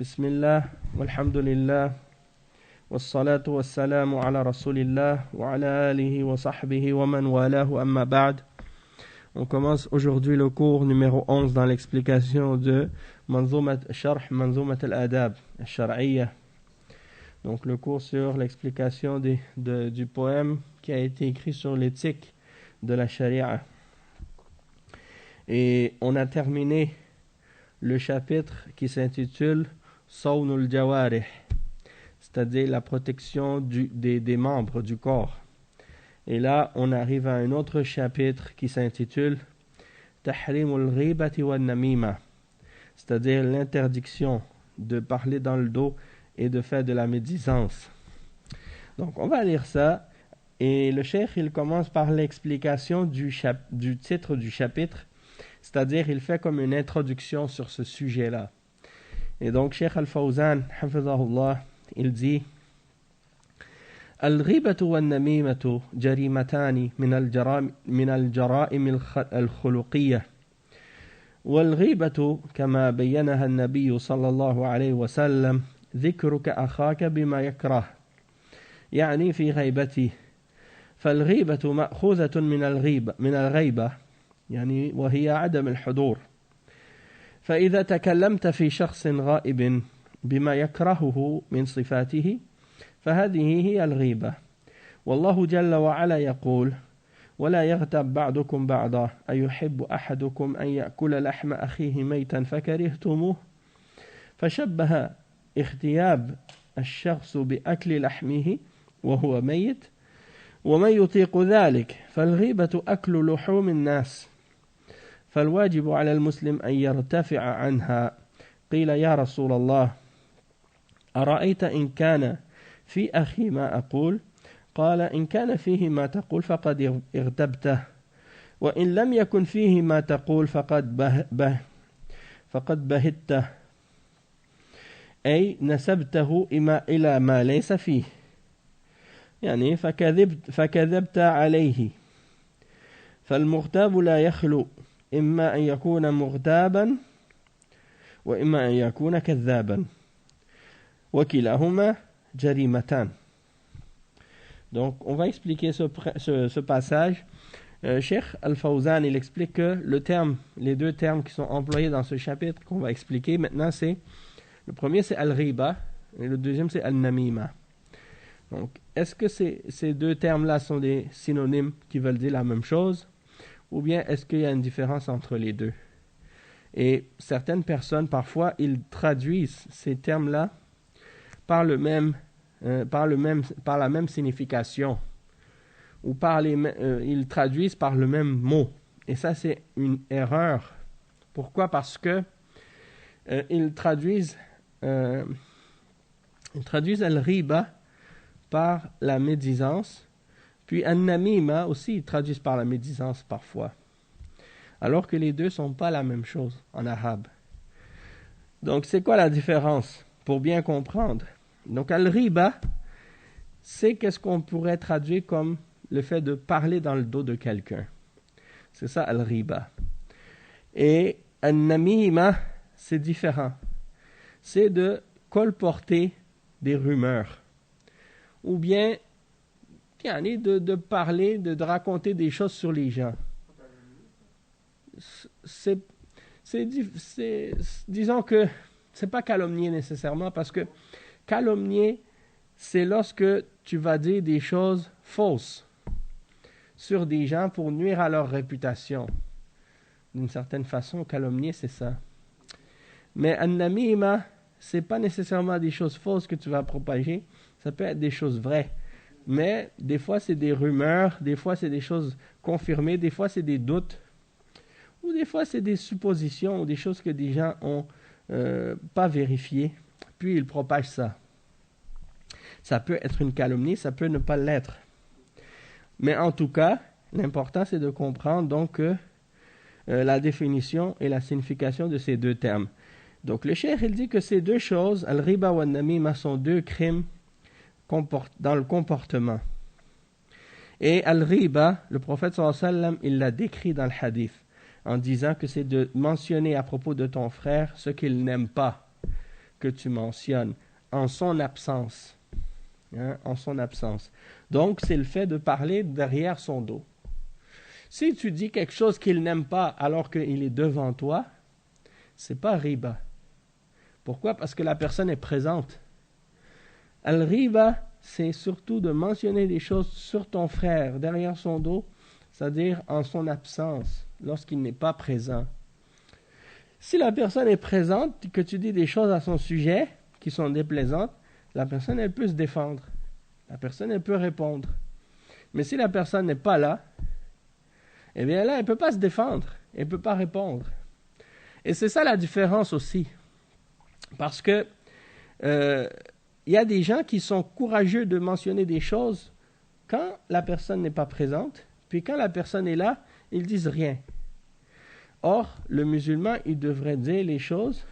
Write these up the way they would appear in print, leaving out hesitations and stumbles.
بسم الله والحمد لله والصلاة والسلام على رسول الله وعلى آله وصحبه ومن والاه أما بعد. On commence aujourd'hui le cours numéro 11 dans l'explication de Sharh Manzoumat al-Adab al-Shar'iyya. Donc le cours sur l'explication du poème qui a été écrit sur l'éthique de la Sharia. Et on a terminé le chapitre qui s'intitule Sawnul Jawarih, c'est-à-dire la protection des membres du corps. Et là, on arrive à un autre chapitre qui s'intitule Tahrimul Ghibati wan Namima, c'est-à-dire l'interdiction de parler dans le dos et de faire de la médisance. Donc, on va lire ça. Et le cheikh, il commence par l'explication du titre du chapitre, c'est-à-dire il fait comme une introduction sur ce sujet-là. Et donc, Cheikh Al-Fawzan, hafizahullah, il dit الغيبة والنميمة جريمتان من الجرائم الخلقية، والغيبة كما بينها النبي صلى الله عليه وسلم ذكرك أخاك بما يكره، يعني في غيبته، فالغيبة مأخوذة من الغيبة يعني وهي عدم الحضور. فإذا تكلمت في شخص غائب بما يكرهه من صفاته فهذه هي الغيبة. والله جل وعلا يقول ولا يغتب بعضكم بعضا أيحب أحدكم أن يأكل لحم أخيه ميتا فكرهتموه، فشبه اغتياب الشخص بأكل لحمه وهو ميت، ومن يطيق ذلك فالغيبة أكل لحوم الناس، فالواجب على المسلم أن يرتفع عنها. قيل يا رسول الله أرأيت إن كان في أخي ما أقول؟ قال إن كان فيه ما تقول فقد اغتبته، وإن لم يكن فيه ما تقول فقد بهته، أي نسبته إلى ما ليس فيه، يعني فكذبت عليه. فالمغتاب لا يخلو إما أن يكون مغتابا وإما أن يكون كذابا، وكلاهما جريمتان. Donc, on va expliquer ce passage. Cheikh Al-Fawzan, il explique que les deux termes qui sont employés dans ce chapitre qu'on va expliquer maintenant, le premier c'est Al-Ghiba et le deuxième c'est Al-Namima. Donc, est-ce que ces deux termes-là sont des synonymes qui veulent dire la même chose, ou bien est-ce qu'il y a une différence entre les deux? Et certaines personnes, parfois, ils traduisent ces termes-là par la même signification, ou ils traduisent par le même mot. Et ça, c'est une erreur. Pourquoi? Parce que ils traduisent al-ghiba par la médisance, puis an-namima aussi, ils traduisent par la médisance parfois, alors que les deux ne sont pas la même chose en arabe. Donc, c'est quoi la différence pour bien comprendre? Donc, al-ghiba, c'est qu'est-ce qu'on pourrait traduire comme le fait de parler dans le dos de quelqu'un. C'est ça, al-ghiba. Et an-namima, c'est différent. C'est de colporter des rumeurs. Ou bien, de parler, de raconter des choses sur les gens. Disons que c'est pas calomnier nécessairement, parce que calomnier, c'est lorsque tu vas dire des choses fausses sur des gens pour nuire à leur réputation. D'une certaine façon, calomnier, c'est ça. Mais an-namima, c'est pas nécessairement des choses fausses que tu vas propager, ça peut être des choses vraies. Mais des fois, c'est des rumeurs, des fois, c'est des choses confirmées, des fois, c'est des doutes, ou des fois, c'est des suppositions, ou des choses que des gens n'ont pas vérifiées, puis ils propagent ça. Ça peut être une calomnie, ça peut ne pas l'être. Mais en tout cas, l'important, c'est de comprendre donc la définition et la signification de ces deux termes. Donc, le cheikh, il dit que ces deux choses, al-ghiba wa al-namima, sont deux crimes dans le comportement. Et al-ghiba, le prophète sallallahu alayhi wa sallam, il l'a décrit dans le hadith en disant que c'est de mentionner à propos de ton frère ce qu'il n'aime pas. que tu mentionnes en son absence. En son absence. Donc, c'est le fait de parler derrière son dos. Si tu dis quelque chose qu'il n'aime pas alors qu'il est devant toi, c'est pas riba. Pourquoi? Parce que la personne est présente. Al-riba, c'est surtout de mentionner des choses sur ton frère, derrière son dos, c'est-à-dire en son absence, lorsqu'il n'est pas présent. Si la personne est présente, que tu dis des choses à son sujet qui sont déplaisantes, la personne, elle peut se défendre. La personne, elle peut répondre. Mais si la personne n'est pas là, eh bien là, elle ne peut pas se défendre. Elle ne peut pas répondre. Et c'est ça la différence aussi. Parce que y a des gens qui sont courageux de mentionner des choses quand la personne n'est pas présente, puis quand la personne est là, ils disent rien. Or, le musulman, il devrait dire les choses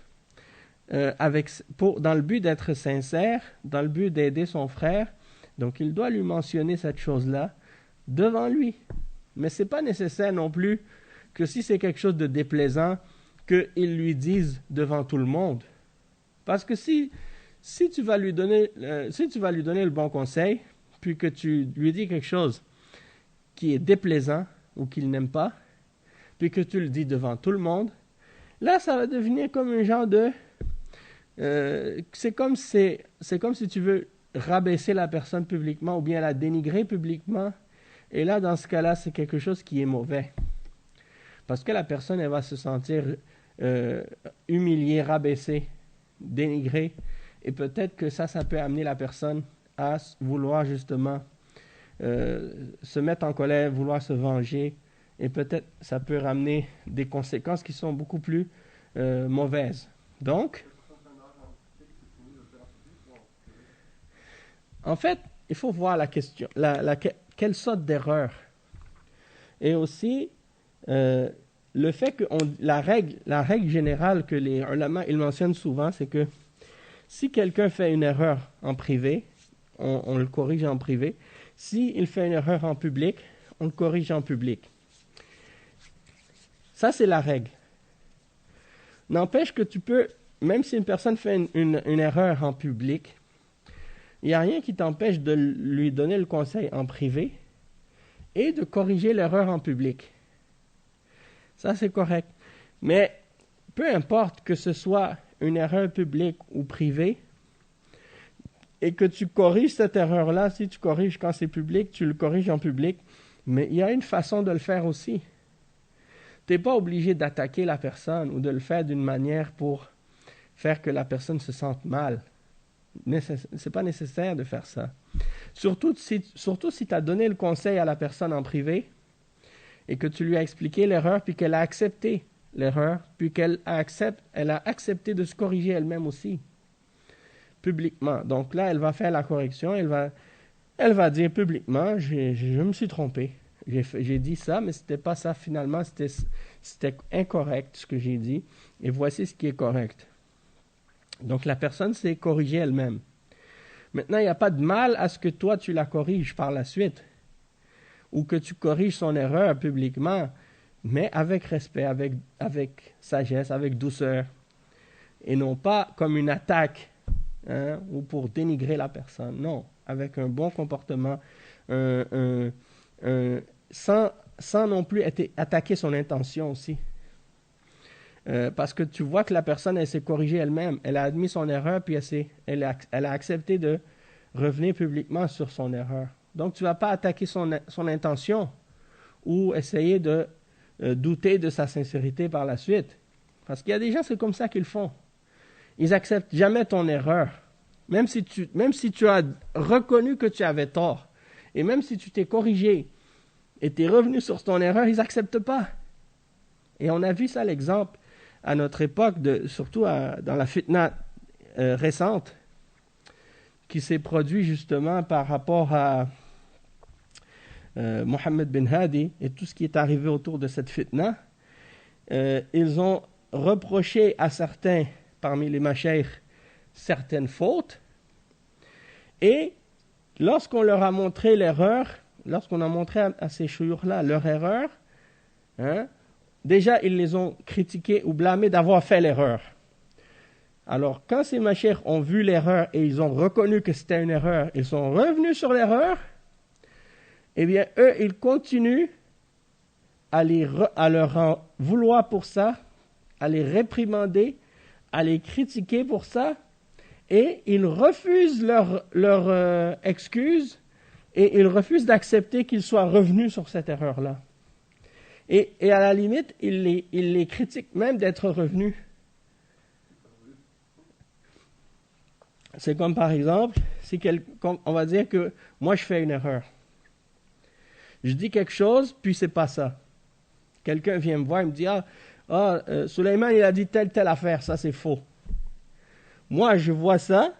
dans le but d'être sincère, dans le but d'aider son frère. Donc, il doit lui mentionner cette chose-là devant lui. Mais ce n'est pas nécessaire non plus que si c'est quelque chose de déplaisant, qu'il lui dise devant tout le monde. Parce que si tu vas lui donner le bon conseil, puis que tu lui dis quelque chose qui est déplaisant ou qu'il n'aime pas, puis que tu le dis devant tout le monde, là, ça va devenir comme un genre de... c'est comme si tu veux rabaisser la personne publiquement ou bien la dénigrer publiquement. Et là, dans ce cas-là, c'est quelque chose qui est mauvais. Parce que la personne, elle va se sentir humiliée, rabaissée, dénigrée. Et peut-être que ça peut amener la personne à vouloir justement se mettre en colère, vouloir se venger. Et peut-être ça peut ramener des conséquences qui sont beaucoup plus mauvaises. Donc, en fait, il faut voir la question, quelle sorte d'erreur. Et aussi, le fait que la règle générale que les ulama ils mentionnent souvent, c'est que si quelqu'un fait une erreur en privé, on le corrige en privé. S'il fait une erreur en public, on le corrige en public. Ça, c'est la règle. N'empêche que tu peux, même si une personne fait une erreur en public, il n'y a rien qui t'empêche de lui donner le conseil en privé et de corriger l'erreur en public. Ça, c'est correct. Mais peu importe que ce soit une erreur publique ou privée, et que tu corriges cette erreur-là, si tu corriges quand c'est public, tu le corriges en public, mais il y a une façon de le faire aussi. Tu n'es pas obligé d'attaquer la personne ou de le faire d'une manière pour faire que la personne se sente mal. Ce n'est pas nécessaire de faire ça. Surtout si tu as donné le conseil à la personne en privé et que tu lui as expliqué l'erreur, puis qu'elle a accepté l'erreur, puis qu'elle a accepté de se corriger elle-même aussi, publiquement. Donc là, elle va faire la correction, elle va dire publiquement, je me suis trompé. J'ai dit ça, mais c'était pas ça finalement, c'était incorrect ce que j'ai dit, et voici ce qui est correct. Donc la personne s'est corrigée elle-même. Maintenant, il n'y a pas de mal à ce que toi tu la corriges par la suite, ou que tu corriges son erreur publiquement, mais avec respect, avec sagesse, avec douceur, et non pas comme une attaque, ou pour dénigrer la personne. Non, avec un bon comportement, sans non plus attaquer son intention aussi. Parce que tu vois que la personne, elle s'est corrigée elle-même. Elle a admis son erreur, puis elle a accepté de revenir publiquement sur son erreur. Donc, tu ne vas pas attaquer son intention ou essayer de douter de sa sincérité par la suite. Parce qu'il y a des gens, c'est comme ça qu'ils font. Ils n'acceptent jamais ton erreur. Même si tu as reconnu que tu avais tort, et même si tu t'es corrigé et tu es revenu sur ton erreur, ils n'acceptent pas. Et on a vu ça, l'exemple, à notre époque, surtout dans la fitna récente, qui s'est produit justement par rapport à Mohammed bin Hadi et tout ce qui est arrivé autour de cette fitna. Ils ont reproché à certains, parmi les mashaykh, certaines fautes, et lorsqu'on leur a montré l'erreur, lorsqu'on a montré à ces chouyours-là leur erreur, déjà ils les ont critiqués ou blâmés d'avoir fait l'erreur. Alors, quand ces mashayikh ont vu l'erreur et ils ont reconnu que c'était une erreur, ils sont revenus sur l'erreur, eh bien, eux, ils continuent à leur en vouloir pour ça, à les réprimander, à les critiquer pour ça, et ils refusent leur excuse, et ils refusent d'accepter qu'ils soient revenus sur cette erreur-là. Et à la limite, ils les critiquent même d'être revenus. C'est comme par exemple, on va dire que moi je fais une erreur. Je dis quelque chose, puis c'est pas ça. Quelqu'un vient me voir et me dit Suleiman il a dit telle affaire, ça c'est faux. Moi je vois ça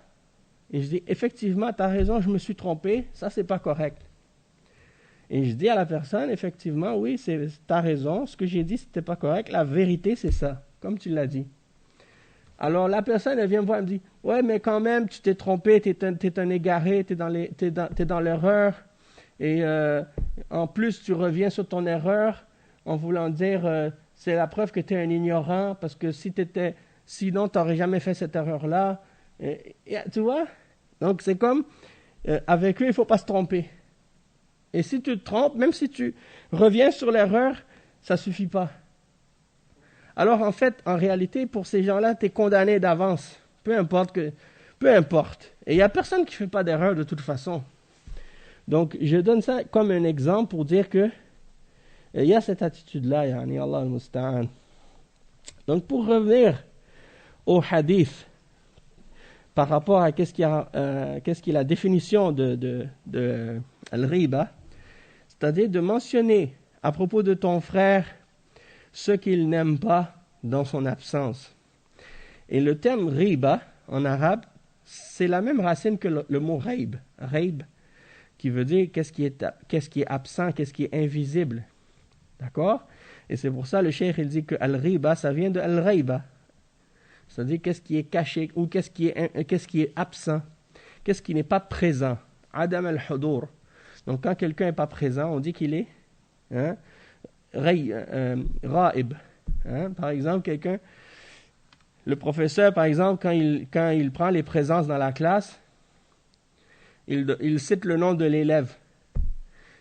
et je dis effectivement tu as raison, je me suis trompé, ça c'est pas correct. Et je dis à la personne effectivement oui, tu as raison, ce que j'ai dit c'était pas correct, la vérité c'est ça, comme tu l'as dit. Alors la personne elle vient me voir et me dit ouais mais quand même tu t'es trompé, t'es un égaré, t'es dans l'erreur et en plus tu reviens sur ton erreur en voulant dire c'est la preuve que tu es un ignorant parce que sinon tu n'aurais jamais fait cette erreur là tu vois, donc c'est comme avec eux il ne faut pas se tromper et si tu te trompes, même si tu reviens sur l'erreur, ça ne suffit pas. Alors en fait, en réalité, pour ces gens-là, tu es condamné d'avance. Peu importe. Et il n'y a personne qui ne fait pas d'erreur de toute façon. Donc je donne ça comme un exemple pour dire que il y a cette attitude-là, yani Allah al-Musta'an. Donc pour revenir au hadith, par rapport à qu'est-ce qui est la définition de al-riba, c'est-à-dire de mentionner à propos de ton frère ce qu'il n'aime pas dans son absence. Et le terme riba, en arabe, c'est la même racine que le mot raib, qui veut dire qu'est-ce qui est absent, qu'est-ce qui est invisible. D'accord? Et c'est pour ça le cheikh il dit que al-riba, ça vient de al-raiba. C'est-à-dire qu'est-ce qui est caché ou qu'est-ce qui est absent, qu'est-ce qui n'est pas présent. Adam al-hudur. Donc quand quelqu'un n'est pas présent, on dit qu'il est raib. Par exemple, le professeur, par exemple, quand il prend les présences dans la classe, il cite le nom de l'élève.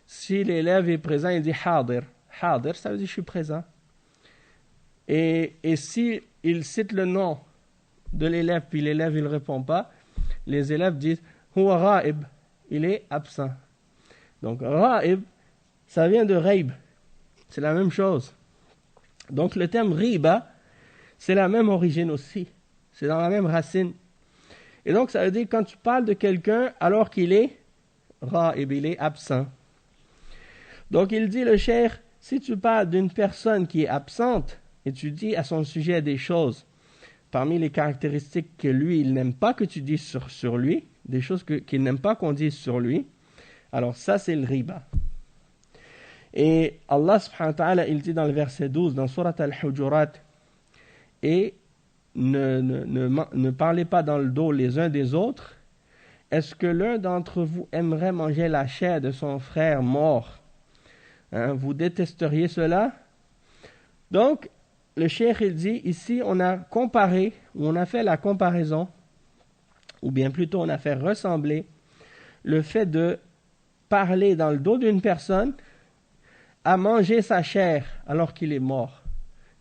Si l'élève est présent, il dit hadir. Hadir, ça veut dire je suis présent. Et si il cite le nom de l'élève, puis l'élève il ne répond pas, les élèves disent huwa raib, il est absent. Donc raib, ça vient de raib. C'est la même chose. Donc le terme riba, c'est la même origine aussi. C'est dans la même racine. Et donc ça veut dire quand tu parles de quelqu'un alors qu'il est raib, il est absent. Donc il dit le cheikh, si tu parles d'une personne qui est absente et tu dis à son sujet des choses parmi les caractéristiques que lui il n'aime pas que tu dises sur lui, des choses qu'il n'aime pas qu'on dise sur lui, alors ça c'est le riba. Et Allah subhanahu wa ta'ala il dit dans le verset 12 dans Surat al-Hujurat, et ne parlez pas dans le dos les uns des autres. Est-ce que l'un d'entre vous aimerait manger la chair de son frère mort? Vous détesteriez cela? Donc le cheikh il dit ici on a comparé, ou on a fait la comparaison, ou bien plutôt on a fait ressembler le fait de parler dans le dos d'une personne à manger sa chair alors qu'il est mort.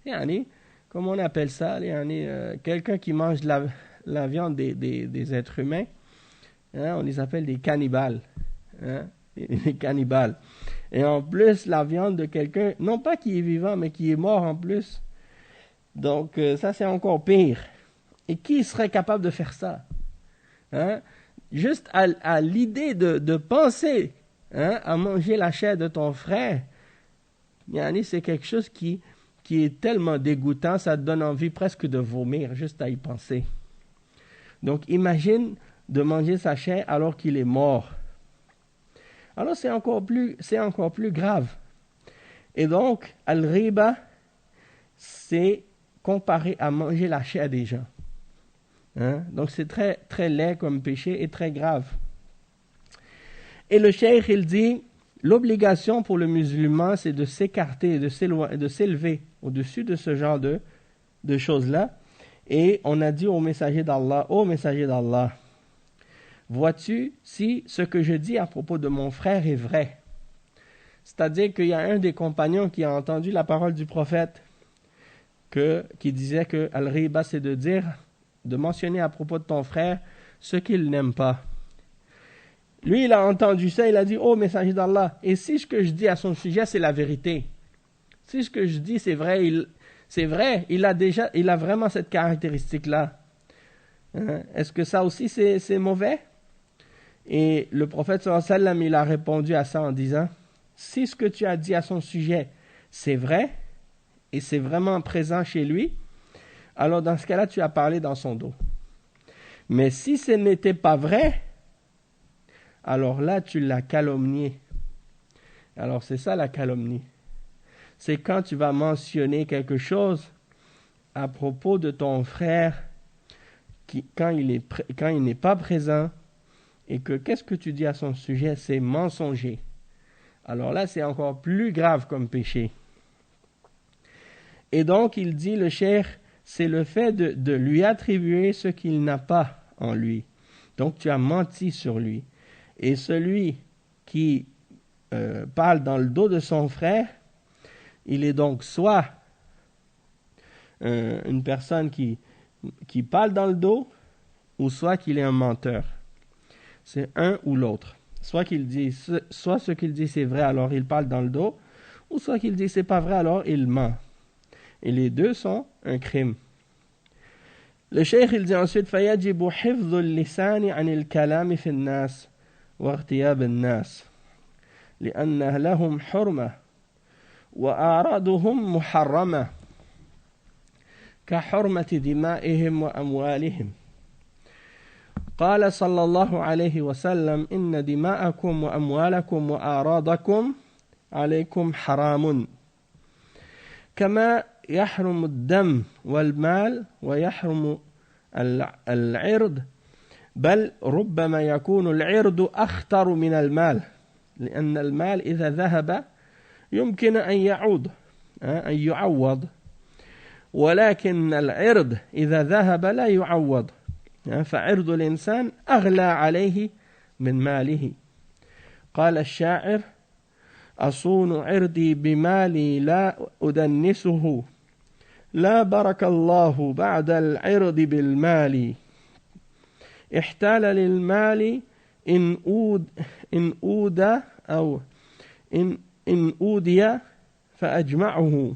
Yani, comment on appelle ça? Quelqu'un qui mange la viande des êtres humains, on les appelle des cannibales. Des cannibales. Et en plus, la viande de quelqu'un, non pas qui est vivant, mais qui est mort en plus. Donc, ça c'est encore pire. Et qui serait capable de faire ça? Juste à l'idée de penser à manger la chair de ton frère, c'est quelque chose qui est tellement dégoûtant, ça te donne envie presque de vomir, juste à y penser. Donc imagine de manger sa chair alors qu'il est mort. Alors c'est encore plus grave. Et donc, al-riba, c'est comparé à manger la chair des gens. Donc c'est très, très laid comme péché et très grave. Et le cheikh, il dit, l'obligation pour le musulman, c'est de s'écarter, de s'élever au-dessus de ce genre de choses-là, Et on a dit au messager d'Allah, ô messager d'Allah, vois-tu si ce que je dis à propos de mon frère est vrai? C'est-à-dire qu'il y a un des compagnons qui a entendu la parole du prophète qui disait que al-riba, c'est de mentionner à propos de ton frère ce qu'il n'aime pas. Lui, il a entendu ça, il a dit, ô messager d'Allah, et si ce que je dis à son sujet, c'est la vérité? Si ce que je dis, c'est vrai, il a vraiment cette caractéristique-là. Hein? Est-ce que ça aussi, c'est mauvais? Et le prophète sallallahu alayhi wa sallam, il a répondu à ça en disant, si ce que tu as dit à son sujet, c'est vrai, et c'est vraiment présent chez lui, alors dans ce cas-là, tu as parlé dans son dos. Mais si ce n'était pas vrai, alors là, tu l'as calomnié. Alors c'est ça la calomnie. C'est quand tu vas mentionner quelque chose à propos de ton frère quand il n'est pas présent et que qu'est-ce que tu dis à son sujet? C'est mensonger. Alors là, c'est encore plus grave comme péché. Et donc, il dit, le cheikh, c'est le fait de lui attribuer ce qu'il n'a pas en lui. Donc, tu as menti sur lui. Et celui qui parle dans le dos de son frère, il est donc soit une personne qui parle dans le dos, ou soit qu'il est un menteur. C'est un ou l'autre. Soit ce qu'il dit c'est vrai, alors il parle dans le dos, ou soit qu'il dit c'est pas vrai, alors il ment. Et les deux sont un crime. Le cheikh il dit ensuite فَيَجِبُ حِفْظُ اللِّسَانِ عَنِ الْكَلَامِ فِي النَّاسِ وَارْتِيَابِ النَّاسِ لِأَنَّ لَهُمْ حُرْمَةً وَأَعْرَاضُهُمْ مُحَرَّمَةً كحرمة دمائهم وأموالهم قال صلى الله عليه وسلم إن دماءكم وأموالكم وأعراضكم عليكم حرام كما يحرم الدم والمال ويحرم العرض بل ربما يكون العرض أخطر من المال لأن المال إذا ذهب يمكن أن يعوض ولكن العرض إذا ذهب لا يعوض فعرض الإنسان أغلى عليه من ماله قال الشاعر أصون عرضي بمالي لا أدنسه لا بارك الله بعد العرض بالمال احتال للمال إن أودى أو إن أودي فأجمعه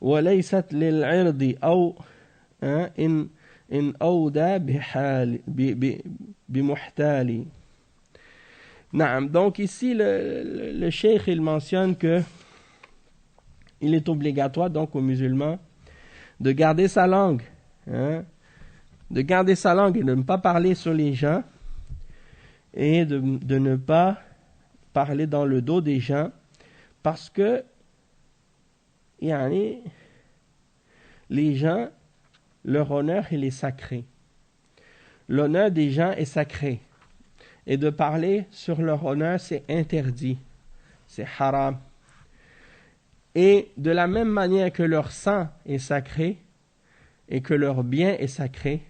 وليست للعرض أو إن أودى بمحتال. Naam. Donc ici le cheikh il mentionne que il est obligatoire donc aux musulmans de garder sa langue, de garder sa langue et de ne pas parler sur les gens et de ne pas parler dans le dos des gens parce que les gens, leur honneur il est sacré. L'honneur des gens est sacré. Et de parler sur leur honneur, c'est interdit. C'est haram. Et de la même manière que leur sang est sacré et que leur bien est sacré,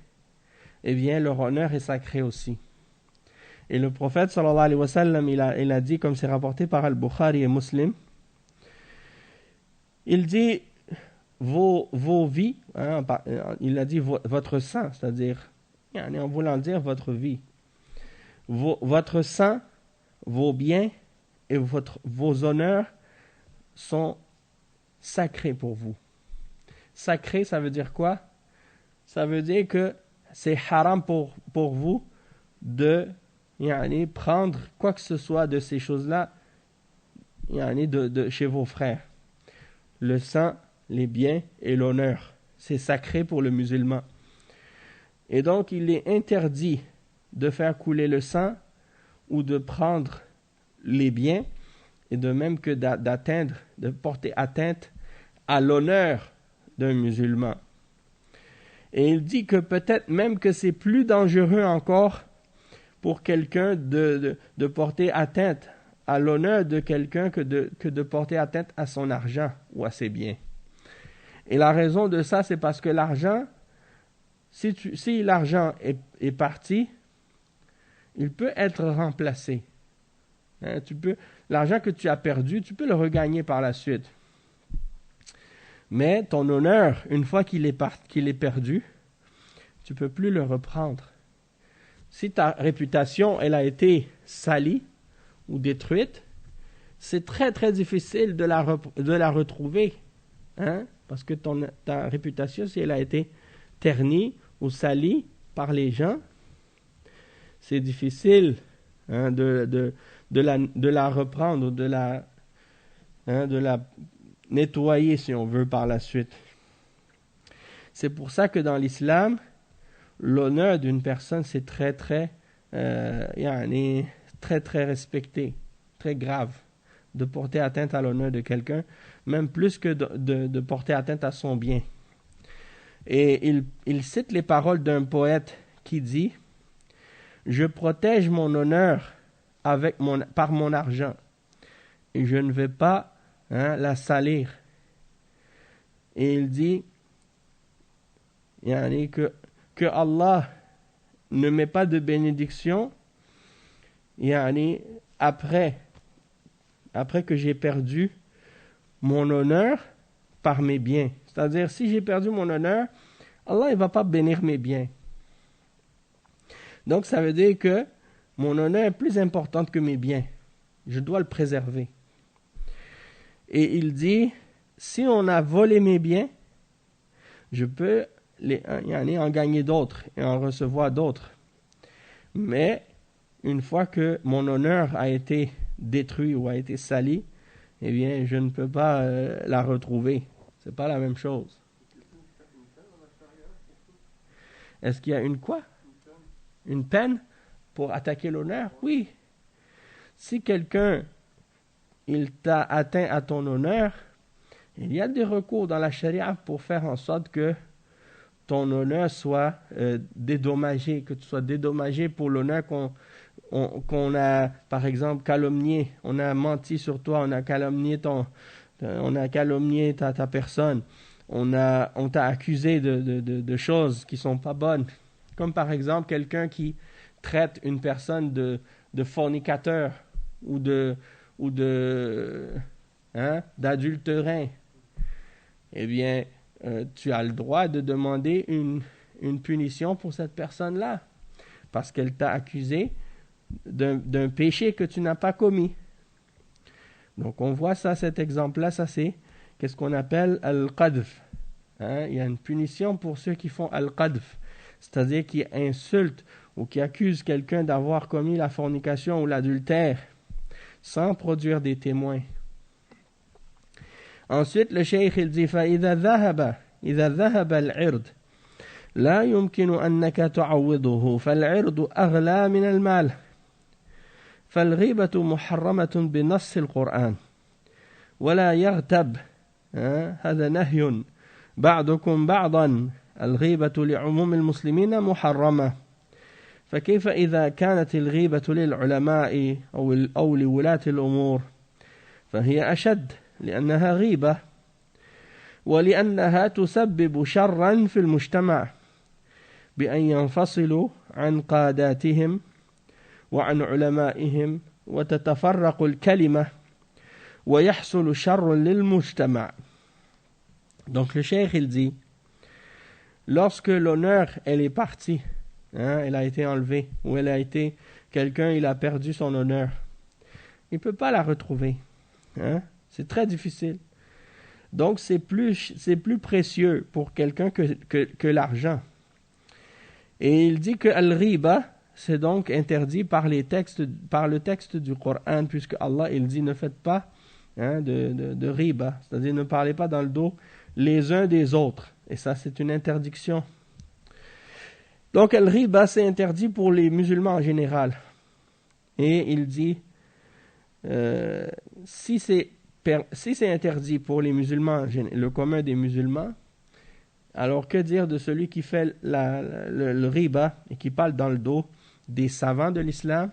eh bien leur honneur est sacré aussi. Et le prophète sallallahu alayhi wa sallam, il a dit, comme c'est rapporté par Al-Bukhari et Muslim, il dit vos vies, il a dit votre sang, c'est-à-dire, en voulant dire votre vie, votre sang, vos biens et vos honneurs sont sacrés pour vous. Sacré, ça veut dire quoi? Ça veut dire que c'est haram pour vous de prendre quoi que ce soit de ces choses-là de chez vos frères. Le sang, les biens et l'honneur, c'est sacré pour le musulman. Et donc, il est interdit de faire couler le sang ou de prendre les biens et de même que de porter atteinte à l'honneur d'un musulman. Et il dit que peut-être même que c'est plus dangereux encore pour quelqu'un de porter atteinte à l'honneur de quelqu'un que de porter atteinte à son argent ou à ses biens. Et la raison de ça, c'est parce que l'argent, si l'argent est parti, il peut être remplacé. Hein, l'argent que tu as perdu, tu peux le regagner par la suite. Mais ton honneur, une fois qu'il est perdu, tu ne peux plus le reprendre. Si ta réputation, elle a été salie ou détruite, c'est très très difficile de la retrouver. Hein? Parce que ta réputation, si elle a été ternie ou salie par les gens, c'est difficile de la reprendre, de la nettoyer, si on veut, par la suite. C'est pour ça que dans l'islam, l'honneur d'une personne, c'est très, très respecté, très grave, de porter atteinte à l'honneur de quelqu'un, même plus que de porter atteinte à son bien. Et il cite les paroles d'un poète qui dit « Je protège mon honneur par mon argent, et je ne vais pas la salir. » Et il dit que Allah ne met pas de bénédiction après que j'ai perdu mon honneur par mes biens. C'est-à-dire, si j'ai perdu mon honneur, Allah ne va pas bénir mes biens. Donc, ça veut dire que mon honneur est plus important que mes biens. Je dois le préserver. Et il dit, si on a volé mes biens, je peux en gagner d'autres et en recevoir d'autres. Mais une fois que mon honneur a été détruit ou a été sali, eh bien, je ne peux pas la retrouver. C'est pas la même chose. Est-ce qu'il y a une quoi? Une peine pour attaquer l'honneur? Oui. Si quelqu'un il t'a atteint à ton honneur, il y a des recours dans la charia pour faire en sorte que ton honneur soit dédommagé, que tu sois dédommagé pour l'honneur qu'on a, par exemple, calomnié. On a menti sur toi, on a calomnié ta personne. On t'a accusé de choses qui sont pas bonnes. Comme par exemple, quelqu'un qui traite une personne de fornicateur ou d'adultérin. Eh bien, tu as le droit de demander une punition pour cette personne-là, parce qu'elle t'a accusé d'un péché que tu n'as pas commis. Donc on voit ça, cet exemple-là, ça c'est qu'est-ce qu'on appelle al-qadf. Il y a une punition pour ceux qui font al-qadf, c'est-à-dire qui insultent ou qui accusent quelqu'un d'avoir commis la fornication ou l'adultère sans produire des témoins. Ensuite, le cheikh il dit فإذا ذهب العرض لا يمكن أنك تعوضه فالعرض أغلى من المال فالغيبة محرمة بنص القرآن ولا يغتب هذا نهي بعضكم بعضا الغيبة لعموم المسلمين محرمة فكيف إذا كانت الغيبة للعلماء أو لولاة الأمور فهي أشد لأنها غيبة ولأنها تسبب شرا في المجتمع بأن ينفصلوا عن قاداتهم وعن علمائهم وتتفرق الكلمة ويحصل شر للمجتمع. Donc le cheikh il dit, lorsque l'honneur elle est partie, elle a été enlevée, ou quelqu'un il a perdu son honneur, il ne peut pas la retrouver. C'est très difficile. Donc c'est plus précieux pour quelqu'un que l'argent. Et il dit que al-riba, c'est donc interdit par le texte du Coran, puisque Allah il dit ne faites pas de riba, c'est-à-dire ne parlez pas dans le dos les uns des autres. Et ça c'est une interdiction. Donc al-riba c'est interdit pour les musulmans en général. Et il dit si c'est interdit pour les musulmans, le commun des musulmans, alors que dire de celui qui fait le riba et qui parle dans le dos des savants de l'islam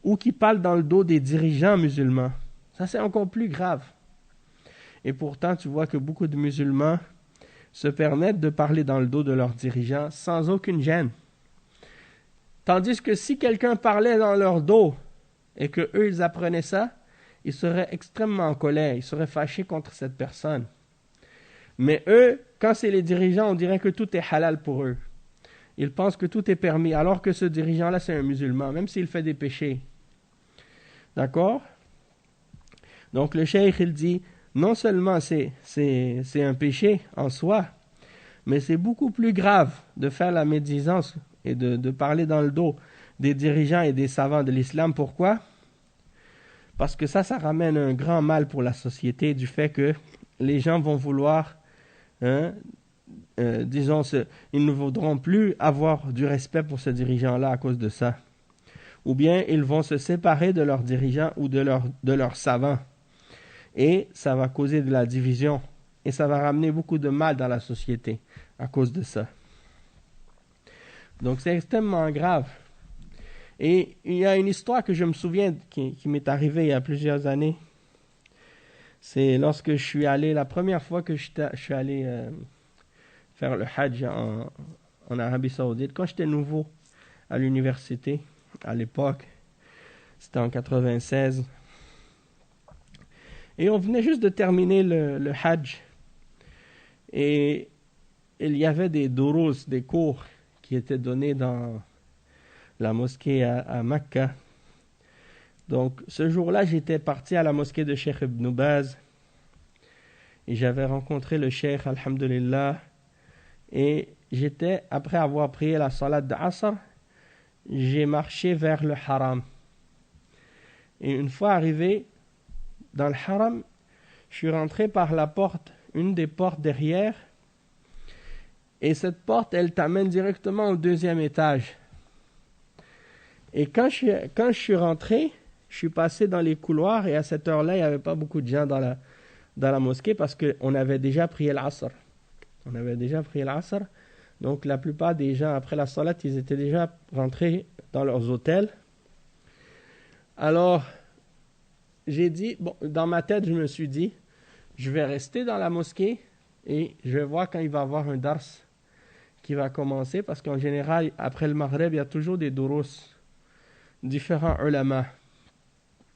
ou qui parle dans le dos des dirigeants musulmans? Ça, c'est encore plus grave. Et pourtant, tu vois que beaucoup de musulmans, se permettent de parler dans le dos de leurs dirigeants sans aucune gêne. Tandis que si quelqu'un parlait dans leur dos et que eux ils apprenaient ça, ils seraient extrêmement en colère, ils seraient fâchés contre cette personne. Mais eux, quand c'est les dirigeants, on dirait que tout est halal pour eux. Ils pensent que tout est permis, alors que ce dirigeant-là, c'est un musulman, même s'il fait des péchés. D'accord? Donc le cheikh, il dit, non seulement c'est un péché en soi, mais c'est beaucoup plus grave de faire la médisance et de parler dans le dos des dirigeants et des savants de l'islam. Pourquoi? Parce que ça ramène un grand mal pour la société, du fait que les gens vont vouloir, ils ne voudront plus avoir du respect pour ce dirigeant-là à cause de ça. Ou bien ils vont se séparer de leurs dirigeants ou de leurs savants. Et ça va causer de la division. Et ça va ramener beaucoup de mal dans la société à cause de ça. Donc c'est extrêmement grave. Et il y a une histoire que je me souviens qui m'est arrivée il y a plusieurs années. C'est lorsque je suis allé, la première fois que je suis allé faire le Hajj en Arabie Saoudite, quand j'étais nouveau à l'université, à l'époque, c'était en 96. Et on venait juste de terminer le Hajj. Et il y avait des durus, des cours qui étaient donnés dans la mosquée à Mecca. Donc ce jour-là, j'étais parti à la mosquée de Cheikh Ibn Baz. Et j'avais rencontré le Cheikh, alhamdulillah. Et après avoir prié la salat d'Asr, j'ai marché vers le haram. Et une fois arrivé dans le haram, je suis rentré par la porte, une des portes derrière. Et cette porte, elle t'amène directement au deuxième étage. Et quand je suis rentré, je suis passé dans les couloirs. Et à cette heure-là, il n'y avait pas beaucoup de gens dans la mosquée parce qu'on avait déjà prié l'Asr. Donc la plupart des gens, après la salat, ils étaient déjà rentrés dans leurs hôtels. Alors, j'ai dit, dans ma tête, je me suis dit, je vais rester dans la mosquée et je vais voir quand il va y avoir un dars qui va commencer, parce qu'en général, après le Maghreb, il y a toujours des durus, différents ulama.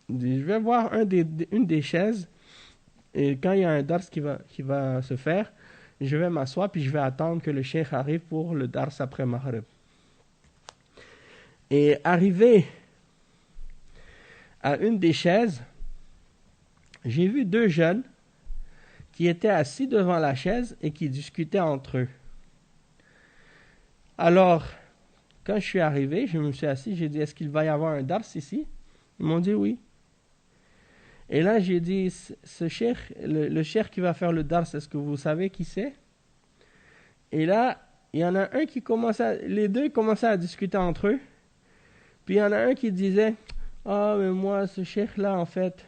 Je vais voir une des chaises, et quand il y a un dars qui va se faire, je vais m'asseoir, puis je vais attendre que le cheikh arrive pour le dars après Maghreb. Et arrivé à une des chaises, j'ai vu deux jeunes qui étaient assis devant la chaise et qui discutaient entre eux. Alors, quand je suis arrivé, je me suis assis, j'ai dit, est-ce qu'il va y avoir un dars ici? Ils m'ont dit oui. Et là, j'ai dit, ce cheikh, le cheikh qui va faire le dars, est-ce que vous savez qui c'est? Et là, il y en a un qui les deux commençaient à discuter entre eux. Puis il y en a un qui disait, mais moi, ce cheikh-là, en fait,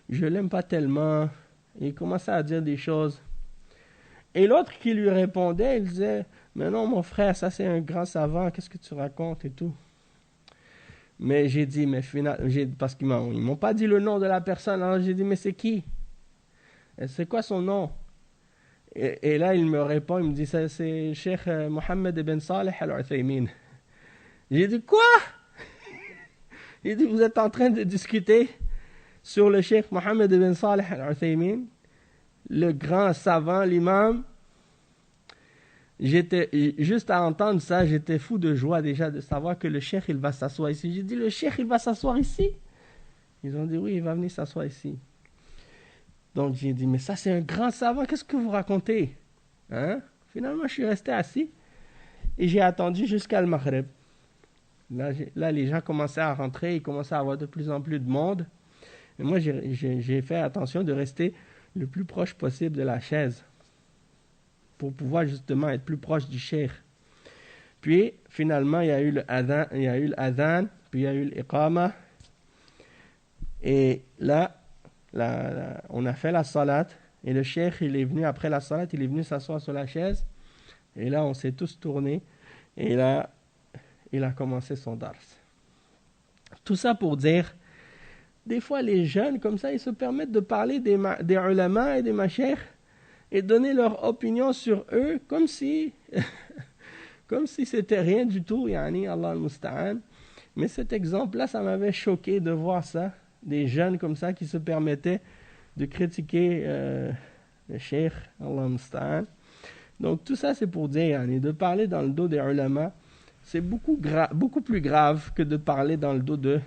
je l'aime pas tellement. Et il commençait à dire des choses. Et l'autre qui lui répondait, il disait, mais non, mon frère, ça c'est un grand savant, qu'est-ce que tu racontes et tout. Mais j'ai dit, parce qu'ils m'ont pas dit le nom de la personne, alors j'ai dit, mais c'est qui? Et c'est quoi son nom? Et là, il me répond, il me dit, c'est Cheikh Mohammed ibn Saleh al-Uthaymin. J'ai dit, quoi? Il dit, vous êtes en train de discuter sur le Cheikh Mohammed ibn Saleh al-Uthaymin, le grand savant, l'imam. Juste à entendre ça, j'étais fou de joie déjà de savoir que le cheikh, il va s'asseoir ici. J'ai dit, le cheikh, il va s'asseoir ici? Ils ont dit, oui, il va venir s'asseoir ici. Donc j'ai dit, mais ça c'est un grand savant, qu'est-ce que vous racontez? Finalement, je suis resté assis et j'ai attendu jusqu'à le Maghreb. Là, les gens commençaient à rentrer, il commençait à avoir de plus en plus de monde. Et moi, j'ai fait attention de rester le plus proche possible de la chaise pour pouvoir justement être plus proche du cheikh. Puis, finalement, il y a eu le adhan, puis il y a eu l'iqama. Et là, on a fait la salat, et le cheikh, il est venu après la salat, il est venu s'asseoir sur la chaise, et là, on s'est tous tournés, et là, il a commencé son dars. Tout ça pour dire, des fois, les jeunes, comme ça, ils se permettent de parler des ulama et des mashayikh, et donner leur opinion sur eux comme si c'était rien du tout, yani, Allah al-Musta'an. Mais cet exemple-là, ça m'avait choqué de voir ça, des jeunes comme ça qui se permettaient de critiquer le cheikh, Allah al-Musta'an. Donc tout ça, c'est pour dire, yani, de parler dans le dos des ulama, c'est beaucoup plus grave que de parler dans le dos du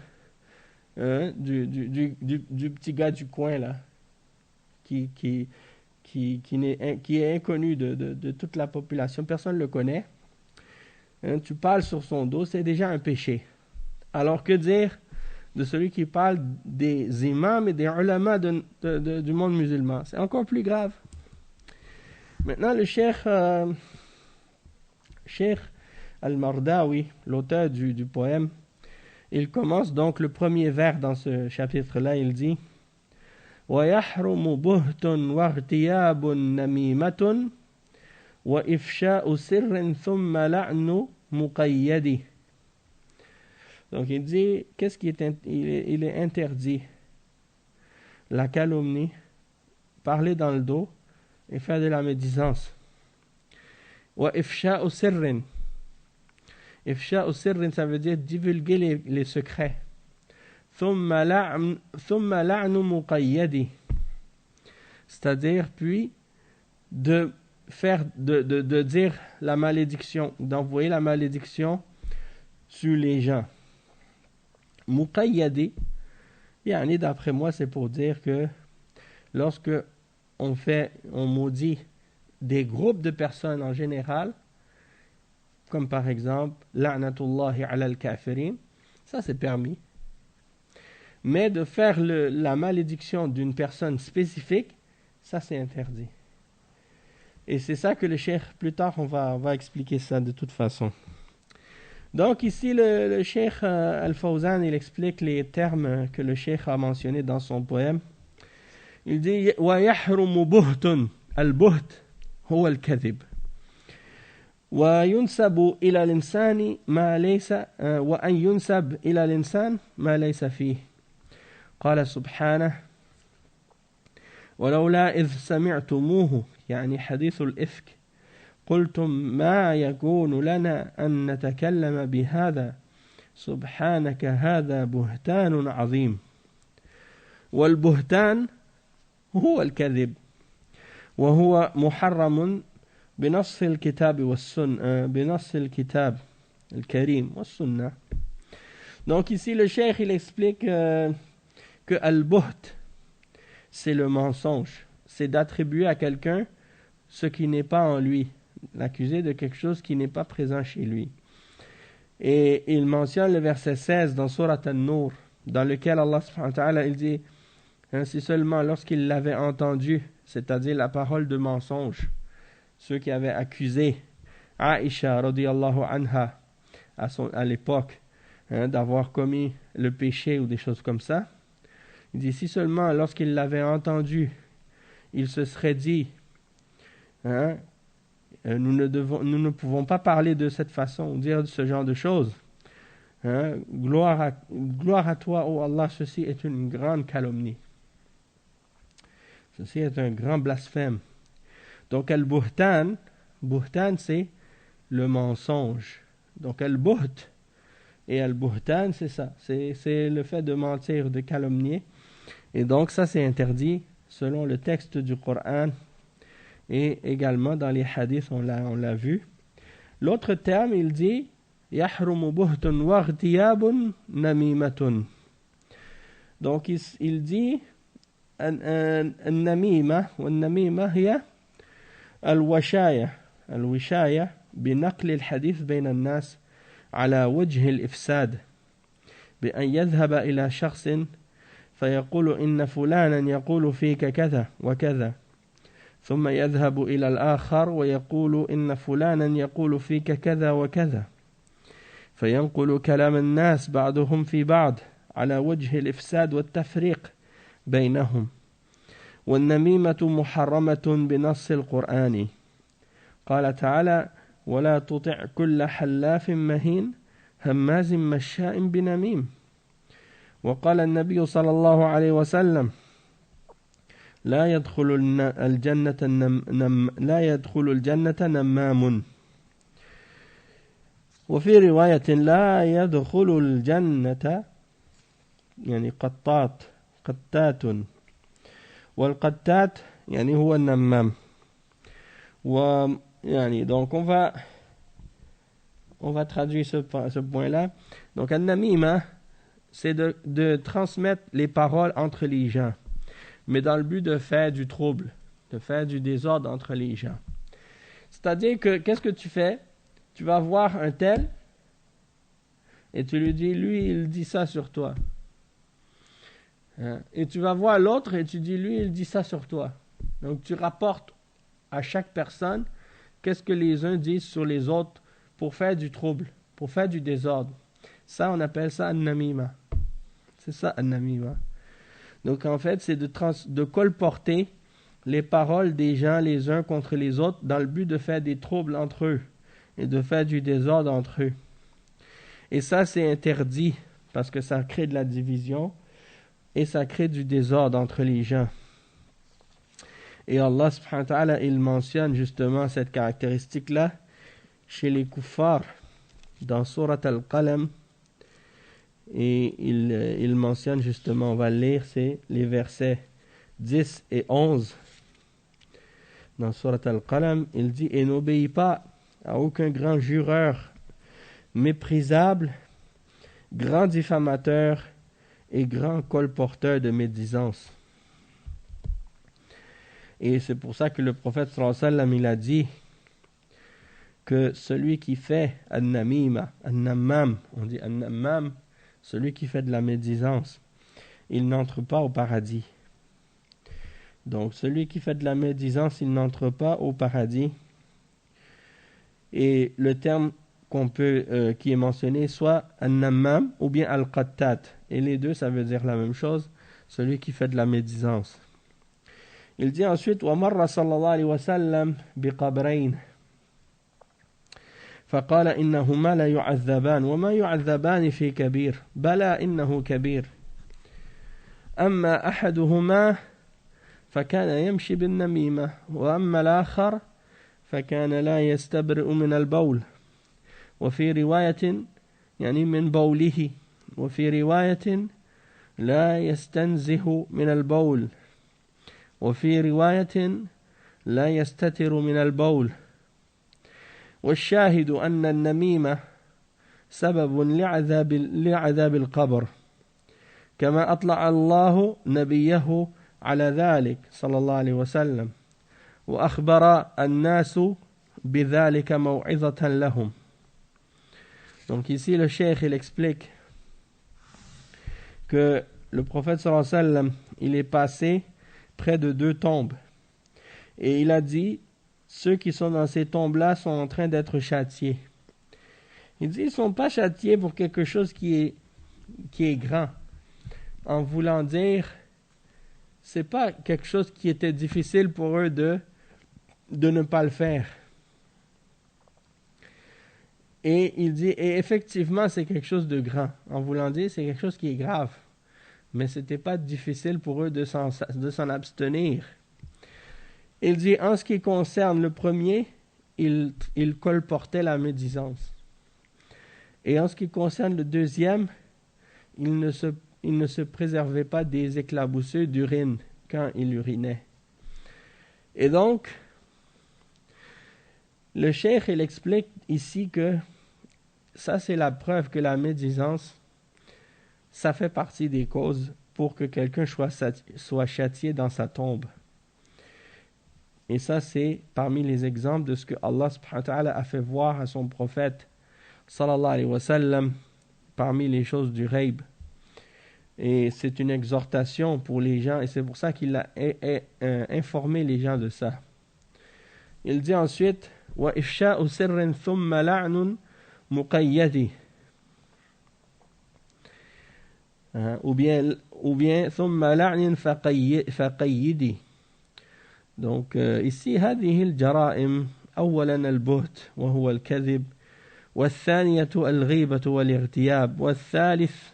petit gars du coin, là, qui est inconnu de toute la population. Personne ne le connaît. Hein, tu parles sur son dos, c'est déjà un péché. Alors que dire de celui qui parle des imams et des ulama du monde musulman? C'est encore plus grave. Maintenant, le cheikh Al-Mardawi, l'auteur du poème, il commence donc le premier vers dans ce chapitre-là, il dit وَيَحْرُمُ بُهْتٌ وَاغْتِيَابٌ نَمِيمَةٌ وَإِفْشَاءُ سِرٍّ ثُمَّ لَعْنُ مُقَيَّدِ. Donc il dit, qu'est-ce qui il est interdit? La calomnie, parler dans le dos et faire de la médisance. وَإِفْشَاءُ سِرٍّ. Ifsha'u sirrin, ça veut dire divulguer les secrets. Thumma la'nu muqayyadi. C'est-à-dire, puis, de dire la malédiction, d'envoyer la malédiction sur les gens. Muqayyadi, yani, d'après moi, c'est pour dire que lorsque on maudit des groupes de personnes en général, comme par exemple la'natullahi ala al-kafirin, ça c'est permis. Mais de faire la malédiction d'une personne spécifique, ça c'est interdit. Et c'est ça que le cheikh, plus tard on va expliquer ça de toute façon. Donc ici le cheikh Al-Fawzan, il explique les termes que le cheikh a mentionnés dans son poème. Il dit wa yahrumu buhtun, al-buht huwa al-kadhib. وينسب إلى الإنسان ما ليس وأن ينسب إلى الإنسان ما ليس فيه. قال سبحانه ولولا إذ سمعتموه يعني حديث الإفك قلتم ما يكون لنا أن نتكلم بهذا سبحانك هذا بهتان عظيم. والبهتان هو الكذب وهو محرم بنص الكتاب والسنة بنص الكتاب الكريم والسنة. Donc ici le cheikh il explique que al-buht c'est le mensonge, c'est d'attribuer à quelqu'un ce qui n'est pas en lui, l'accuser de quelque chose qui n'est pas présent chez lui. Et il mentionne le verset 16 dans Surat An-Nur, dans lequel Allah subhanahu wa ta'ala il dit ainsi seulement lorsqu'il l'avait entendu, c'est-à-dire la parole de mensonge, ceux qui avaient accusé Aïcha radiyallahu anha à l'époque d'avoir commis le péché ou des choses comme ça. Il dit si seulement lorsqu'il l'avait entendu, il se serait dit nous ne pouvons pas parler de cette façon, dire ce genre de choses. Gloire à toi, ô Allah, ceci est une grande calomnie. Ceci est un grand blasphème. Donc, al-buhtan, c'est le mensonge. Donc, al-buht et al-buhtan, c'est ça. C'est le fait de mentir, de calomnier. Et donc, ça, c'est interdit selon le texte du Coran et également dans les hadiths, on l'a vu. L'autre terme, il dit yahrumu buhtun wa ightiyabun namimatun. Donc, il dit النميمة والنميمة هي الوشاية بنقل الحديث بين الناس على وجه الإفساد بأن يذهب إلى شخص فيقول إن فلانا يقول فيك كذا وكذا ثم يذهب إلى الآخر ويقول إن فلانا يقول فيك كذا وكذا فينقل كلام الناس بعضهم في بعض على وجه الإفساد والتفريق بينهم والنميمة محرمة بنص القرآن قال تعالى ولا تطع كل حلاف مهين هماز مشاء بنميم وقال النبي صلى الله عليه وسلم لا يدخل الجنة نمام. وفي رواية لا يدخل الجنة يعني قطات والقطات يعني هو النمام. ويعني donc on va traduire ce point-là. Donc an-namima, c'est de transmettre les paroles entre les gens, mais dans le but de faire du trouble, de faire du désordre entre les gens. C'est-à-dire que qu'est-ce que tu fais? Tu vas voir un tel et tu lui dis, lui, il dit ça sur toi. Et tu vas voir l'autre et tu dis, lui, il dit ça sur toi. Donc tu rapportes à chaque personne qu'est-ce que les uns disent sur les autres pour faire du trouble, pour faire du désordre. Ça, on appelle ça an-namima. C'est ça, an-namima. Donc en fait, c'est de colporter les paroles des gens les uns contre les autres dans le but de faire des troubles entre eux et de faire du désordre entre eux. Et ça, c'est interdit parce que ça crée de la division et ça crée du désordre entre les gens. Et Allah subhanahu wa ta'ala, il mentionne justement cette caractéristique-là chez les kuffars dans Surat Al-Qalam. Et il mentionne justement, on va lire, c'est les versets 10 et 11. Dans Surat Al-Qalam, il dit « Et n'obéis pas à aucun grand jureur méprisable, grand diffamateur et grand colporteur de médisance. » Et c'est pour ça que le prophète sallallahu alayhi wa sallam, il a dit que celui qui fait an-namima, an-nammam, on dit an-nammam, celui qui fait de la médisance, il n'entre pas au paradis. Donc celui qui fait de la médisance, il n'entre pas au paradis. Et le terme qui est mentionné, soit an-nammam ou bien al-qattat. Et les deux, ça veut dire la même chose, celui qui fait de la médisance. Il dit ensuite وَمَرَّ صلى الله عليه وسلم بقبرين فقال إنهما لا يعذبان وما يعذبان في كبير بلى إنه كبير أما أحدهما فكان يمشي بالنميمة وأما الآخر فكان لا يستبرئ من البول وفي رواية يعني من بوله وفي رواية لا يستنزه من البول وفي رواية لا يستتر من البول والشاهد أن النميمة سبب لعذاب القبر كما أطلع الله نبيه على ذلك صلى الله عليه وسلم وأخبر الناس بذلك موعظة لهم. Donc ici le cheikh il explique que le prophète sallallahu alayhi wa sallam il est passé près de deux tombes et il a dit ceux qui sont dans ces tombes-là sont en train d'être châtiés. Il dit ils ne sont pas châtiés pour quelque chose qui est grand, en voulant dire c'est pas quelque chose qui était difficile pour eux de ne pas le faire. Et il dit et effectivement c'est quelque chose de grand, en voulant dire c'est quelque chose qui est grave, mais c'était pas difficile pour eux de s'en abstenir. Il dit en ce qui concerne le premier, il colportait la médisance. Et en ce qui concerne le deuxième, il ne se préservait pas des éclaboussures d'urine quand il urinait. Et donc, le cheikh il explique ici que ça c'est la preuve que la médisance, ça fait partie des causes pour que quelqu'un soit châtié dans sa tombe. Et ça, c'est parmi les exemples de ce que Allah subhanahu wa ta'ala a fait voir à son prophète sallallahu alayhi wa sallam parmi les choses du ghaib. Et c'est une exhortation pour les gens et c'est pour ça qu'il a informé les gens de ça. Il dit ensuite wa ifsha'u sirrin thumma la'nun muqayyadi ou bien thumma la'nin faqayyidi. Donc ici هذه الجرائم أولا البهت وهو الكذب والثانية الغيبة والاغتياب والثالث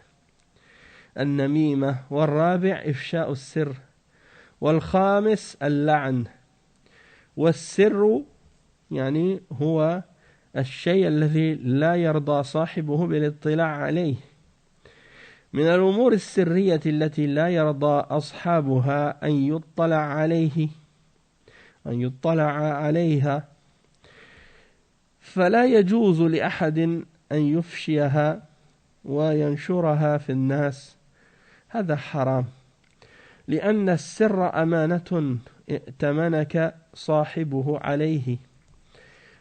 النميمة والرابع إفشاء السر والخامس اللعن والسر يعني هو الشيء الذي لا يرضى صاحبه بالاطلاع عليه من الأمور السرية التي لا يرضى أصحابها أن يطلع عليها فلا يجوز لأحد أن يفشيها وينشرها في الناس هذا حرام لأن السر أمانة ائتمنك صاحبه عليه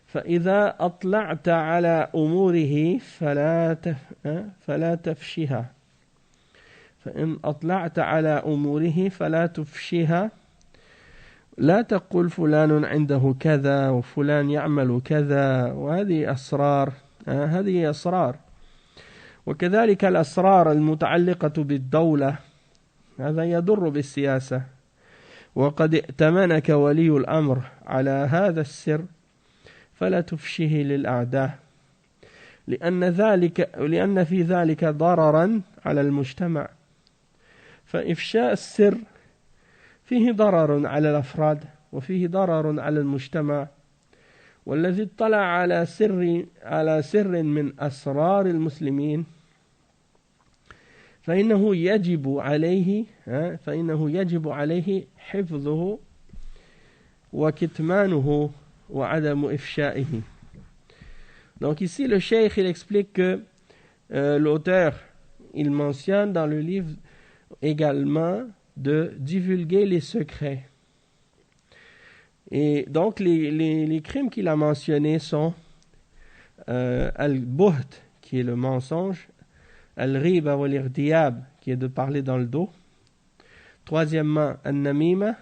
فإذا أطلعت على أموره فلا تفشها فإن أطلعت على أموره فلا تفشها لا تقول فلان عنده كذا وفلان يعمل كذا وهذه أسرار هذه أسرار وكذلك الأسرار المتعلقة بالدولة هذا يضر بالسياسة وقد ائتمنك ولي الأمر على هذا السر فلا تفشه للأعداء لأن في ذلك ضررا على المجتمع فإفشاء السر فيه ضرر على الأفراد وفيه ضرر على المجتمع والذي اطلع على سر من أسرار المسلمين فإنه يجب عليه حفظه وكتمانه وعدم إفشائه. Donc ici le cheikh il explique que l'auteur il mentionne dans le livre également de divulguer les secrets. Et donc les crimes qu'il a mentionnés sont al-buht qui est le mensonge, al-riba wal-irdiyab qui est de parler dans le dos. Troisièmement, al-namima,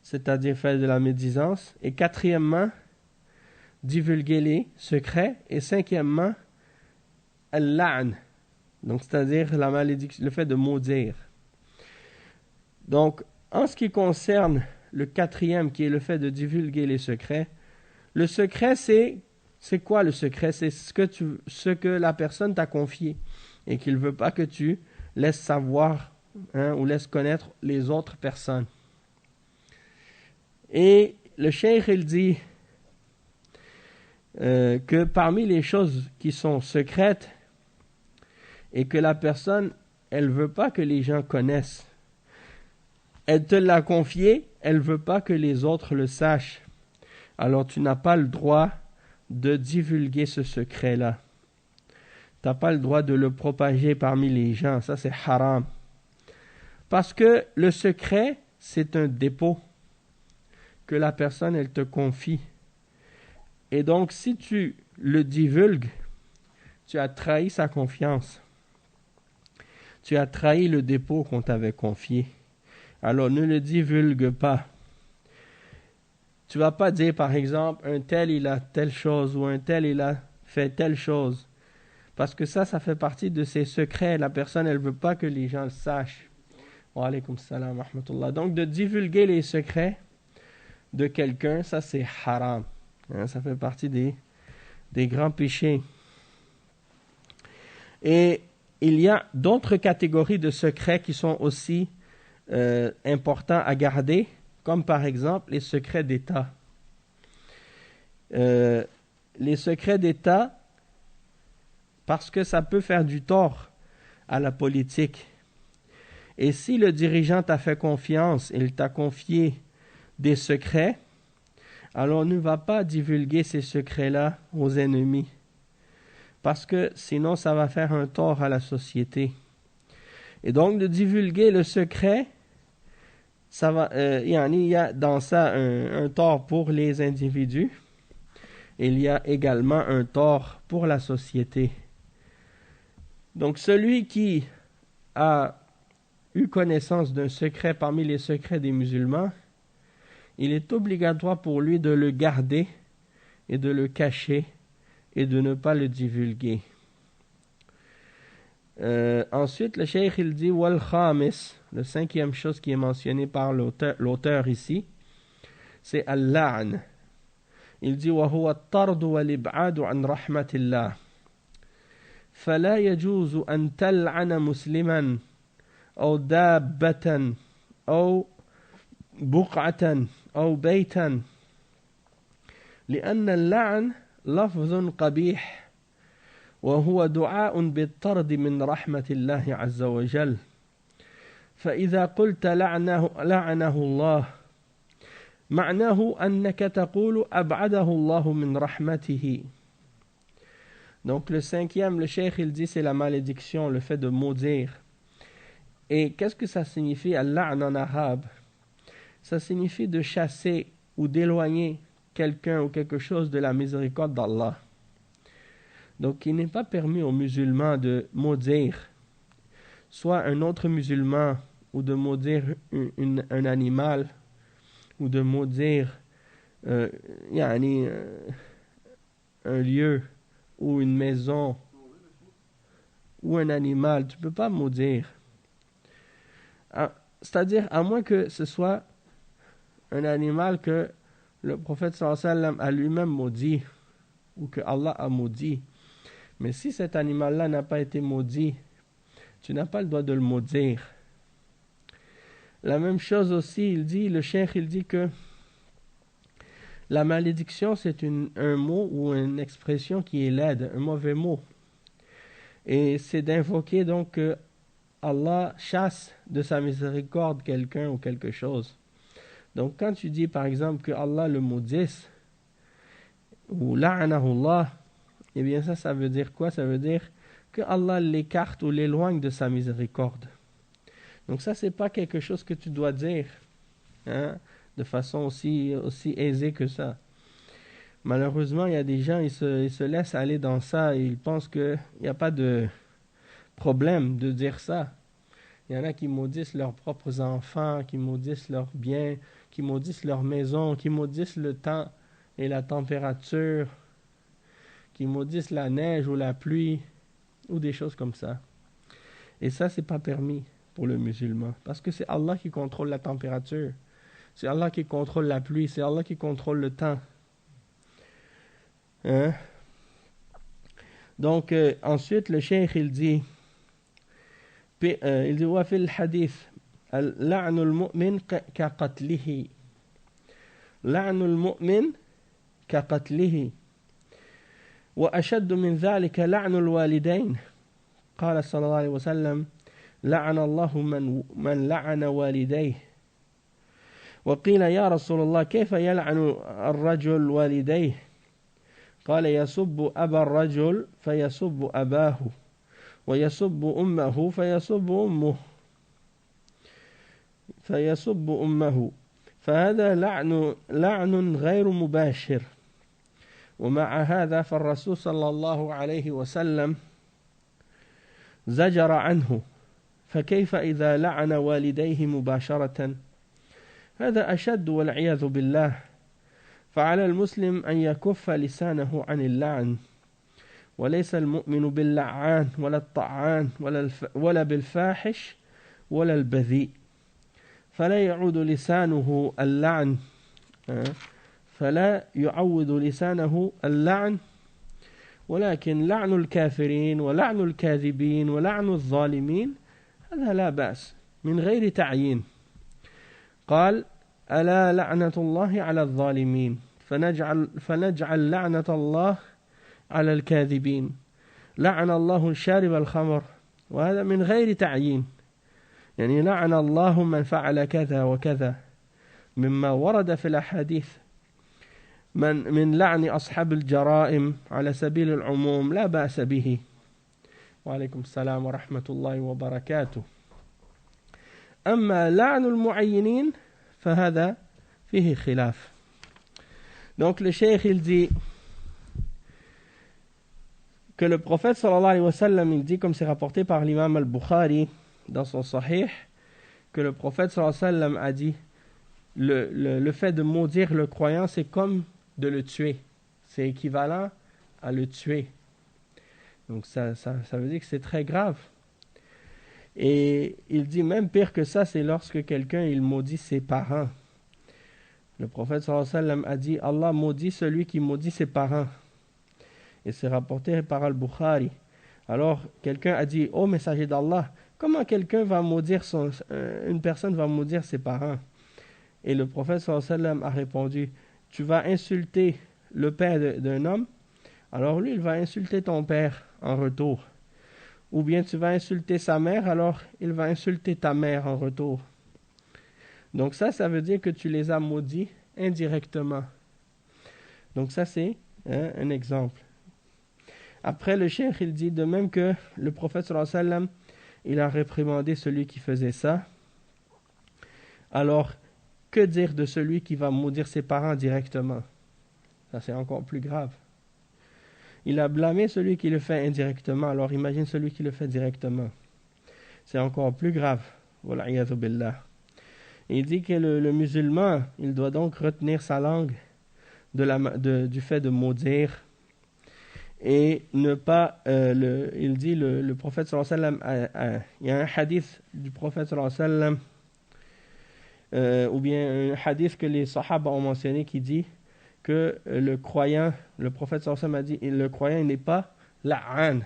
c'est-à-dire faire de la médisance. Et quatrièmement, divulguer les secrets. Et cinquièmement, al-la'n, donc c'est-à-dire la malédiction, le fait de maudire. Donc, en ce qui concerne le quatrième, qui est le fait de divulguer les secrets, le secret, c'est quoi le secret? C'est ce que la personne t'a confié et qu'il ne veut pas que tu laisses savoir ou laisses connaître les autres personnes. Et le cheikh, il dit que parmi les choses qui sont secrètes et que la personne, elle ne veut pas que les gens connaissent, elle te l'a confié, elle ne veut pas que les autres le sachent. Alors tu n'as pas le droit de divulguer ce secret-là. Tu n'as pas le droit de le propager parmi les gens. Ça, c'est haram. Parce que le secret, c'est un dépôt que la personne, elle te confie. Et donc, si tu le divulgues, tu as trahi sa confiance. Tu as trahi le dépôt qu'on t'avait confié. Alors, ne le divulgue pas. Tu ne vas pas dire, par exemple, un tel, il a telle chose, ou un tel, il a fait telle chose. Parce que ça fait partie de ses secrets. La personne, elle ne veut pas que les gens le sachent. Wa alaykum salam wa rahmatullah. Donc, de divulguer les secrets de quelqu'un, ça, c'est haram. Ça fait partie des grands péchés. Et il y a d'autres catégories de secrets qui sont aussi importants à garder, comme par exemple les secrets d'État. Les secrets d'État, parce que ça peut faire du tort à la politique. Et si le dirigeant t'a fait confiance et il t'a confié des secrets, alors ne va pas divulguer ces secrets-là aux ennemis. Parce que sinon, ça va faire un tort à la société. Et donc, de divulguer le secret, ça va, il y a dans ça un tort pour les individus. Et il y a également un tort pour la société. Donc, celui qui a eu connaissance d'un secret parmi les secrets des musulmans, il est obligatoire pour lui de le garder et de le cacher et de ne pas le divulguer. Ensuite, le cheikh il dit wal khamis, la cinquième chose qui est mentionnée par l'auteur ici, c'est al-la'n. Il dit wa huwa at-tard wal ib'ad an rahmatillah. فلا يجوز أن تلعن مسلما أو دابة أو بقعة أو بيتا لأن اللعن لفظ قبيح وهو دعاء بالطرد من رحمة الله عز وجل فإذا قلت لعنه الله معناه أنك تقول أبعده الله من رحمته. Donc le cinquième, le cheikh il dit c'est la malédiction, le fait de maudire. Et qu'est-ce que ça signifie al-la'n en arabe? Ça signifie de chasser ou d'éloigner quelqu'un ou quelque chose de la miséricorde d'Allah. Donc il n'est pas permis aux musulmans de maudire soit un autre musulman ou de maudire un animal ou de maudire un lieu ou une maison ou un animal. Tu ne peux pas maudire. C'est-à-dire, à moins que ce soit un animal que le prophète sallallahu alayhi wa sallam a lui-même maudit ou que Allah a maudit. Mais si cet animal-là n'a pas été maudit, tu n'as pas le droit de le maudire. La même chose aussi, le cheikh il dit que la malédiction c'est un mot ou une expression qui est laide, un mauvais mot. Et c'est d'invoquer donc que Allah chasse de sa miséricorde quelqu'un ou quelque chose. Donc quand tu dis par exemple que Allah le maudisse ou la'anahullah, eh bien ça veut dire quoi? Ça veut dire que Allah l'écarte ou l'éloigne de sa miséricorde. Donc ça c'est pas quelque chose que tu dois dire de façon aussi aisée que ça. Malheureusement il y a des gens ils se laissent aller dans ça et ils pensent qu'il n'y a pas de problème de dire ça. Il y en a qui maudissent leurs propres enfants, qui maudissent leurs biens, qui maudissent leur maison, qui maudissent le temps et la température, qui maudissent la neige ou la pluie, ou des choses comme ça. Et ça, c'est pas permis pour le musulman, parce que c'est Allah qui contrôle la température, c'est Allah qui contrôle la pluie, c'est Allah qui contrôle le temps. Donc, ensuite, le cheikh, il dit, وفي الحديث لعن المؤمن كقتله لعن المؤمن كقتله وأشد من ذلك لعن الوالدين قال صلى الله عليه وسلم لعن الله من لعن والديه وقيل يا رسول الله كيف يلعن الرجل والديه قال يسب أبا الرجل فيسب أباه ويسب أمه فيسب أمه فهذا لعن غير مباشر ومع هذا فالرسول صلى الله عليه وسلم زجر عنه فكيف إذا لعن والديه مباشرة هذا أشد والعياذ بالله فعلى المسلم أن يكف لسانه عن اللعن وليس المؤمن باللعان ولا الطعان ولا بالفاحش ولا البذيء فلا يعود لسانه اللعن فلا يعود لسانه اللعن ولكن لعن الكافرين ولعن الكاذبين ولعن الظالمين هذا لا بأس من غير تعيين قال ألا لعنة الله على الظالمين فنجعل لعنة الله على الكاذبين لعن الله شارب الخمر وهذا من غير تعيين يعني لعن الله من فعل كذا وكذا مما ورد في الأحاديث من لعن أصحاب الجرائم على سبيل العموم لا بأس به وعليكم السلام ورحمة الله وبركاته أما لعن المعينين فهذا فيه خلاف. Donc le cheikh il dit que le prophète sallallahu alayhi wa sallam il dit comme c'est rapporté par l'imam al-Bukhari dans son sahih que le prophète sallallahu alayhi wa sallam a dit le fait de maudire le croyant c'est comme de le tuer, c'est équivalent à le tuer. Donc ça veut dire que c'est très grave. Et il dit même pire que ça, c'est lorsque quelqu'un il maudit ses parents. Le prophète sallallahu alayhi wa sallam a dit Allah maudit celui qui maudit ses parents. Et c'est rapporté par Al-Bukhari. Alors quelqu'un a dit ô messager d'Allah, comment quelqu'un va maudire une personne va maudire ses parents? Et le prophète sallallahu alayhi wa sallam a répondu, tu vas insulter le père d'un homme, alors lui il va insulter ton père en retour. Ou bien tu vas insulter sa mère, alors il va insulter ta mère en retour. Donc ça veut dire que tu les as maudits indirectement. Donc ça c'est un exemple. Après le cheikh il dit de même que le prophète sallallahu alayhi wa sallam il a réprimandé celui qui faisait ça. Alors que dire de celui qui va maudire ses parents directement? Ça c'est encore plus grave. Il a blâmé celui qui le fait indirectement, alors imagine celui qui le fait directement. C'est encore plus grave. Wal'iyadhu billah. Il dit que le musulman, il doit donc retenir sa langue du fait de maudire et ne pas, il dit le prophète sallallahu alayhi wa sallam, il y a un hadith du prophète sallallahu alayhi wa sallam, ou bien un hadith que les sahaba ont mentionné qui dit que le croyant, le prophète sallallahu alayhi wa sallam a dit, le croyant il n'est pas la'an,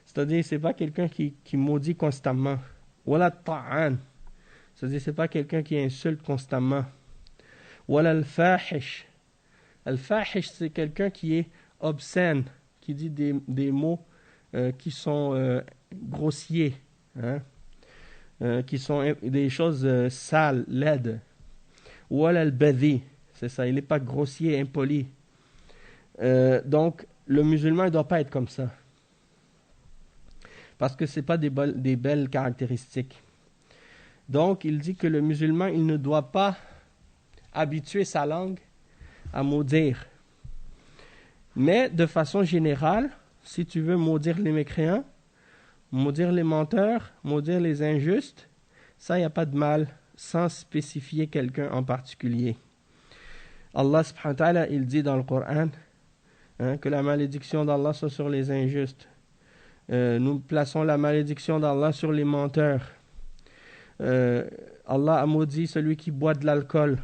c'est-à-dire c'est pas quelqu'un qui maudit constamment, wala ta'an, c'est-à-dire c'est pas quelqu'un qui insulte constamment, wala al-fahish. Al-fahish c'est quelqu'un qui est obscène, qui dit des mots qui sont grossiers, qui sont des choses sales, laides. Wala al-badhi, c'est ça, il n'est pas grossier, impoli. Donc, le musulman ne doit pas être comme ça. Parce que ce n'est pas des belles caractéristiques. Donc, il dit que le musulman, il ne doit pas habituer sa langue à maudire. Mais, de façon générale, si tu veux maudire les mécréants, maudire les menteurs, maudire les injustes, ça, il n'y a pas de mal, sans spécifier quelqu'un en particulier. Allah subhanahu wa ta'ala, il dit dans le Coran que la malédiction d'Allah soit sur les injustes. Nous plaçons la malédiction d'Allah sur les menteurs. Allah a maudit celui qui boit de l'alcool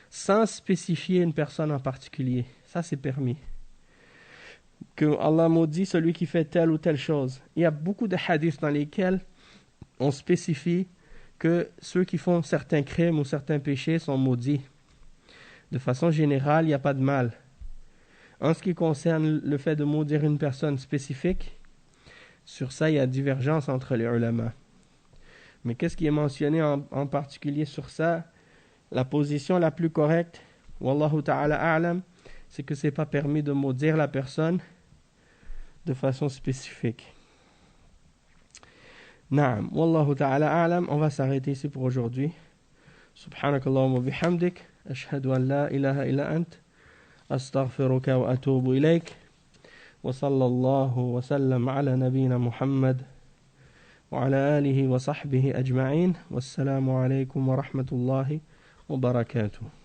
sans spécifier une personne en particulier. Ça, c'est permis. Que Allah maudit celui qui fait telle ou telle chose. Il y a beaucoup de hadiths dans lesquels on spécifie que ceux qui font certains crimes ou certains péchés sont maudits. De façon générale, il n'y a pas de mal. En ce qui concerne le fait de maudire une personne spécifique, sur ça, il y a divergence entre les ulama. Mais qu'est-ce qui est mentionné en particulier sur ça? La position la plus correcte, wallahu ta'ala a'lam, c'est que ce n'est pas permis de maudire la personne de façon spécifique. Naam, wallahu ta'ala a'lam, on va s'arrêter ici pour aujourd'hui. Subhanakallahumma bihamdik. أشهد أن لا إله إلا أنت أستغفرك وأتوب إليك وصلى الله وسلم على نبينا محمد وعلى آله وصحبه أجمعين والسلام عليكم ورحمة الله وبركاته.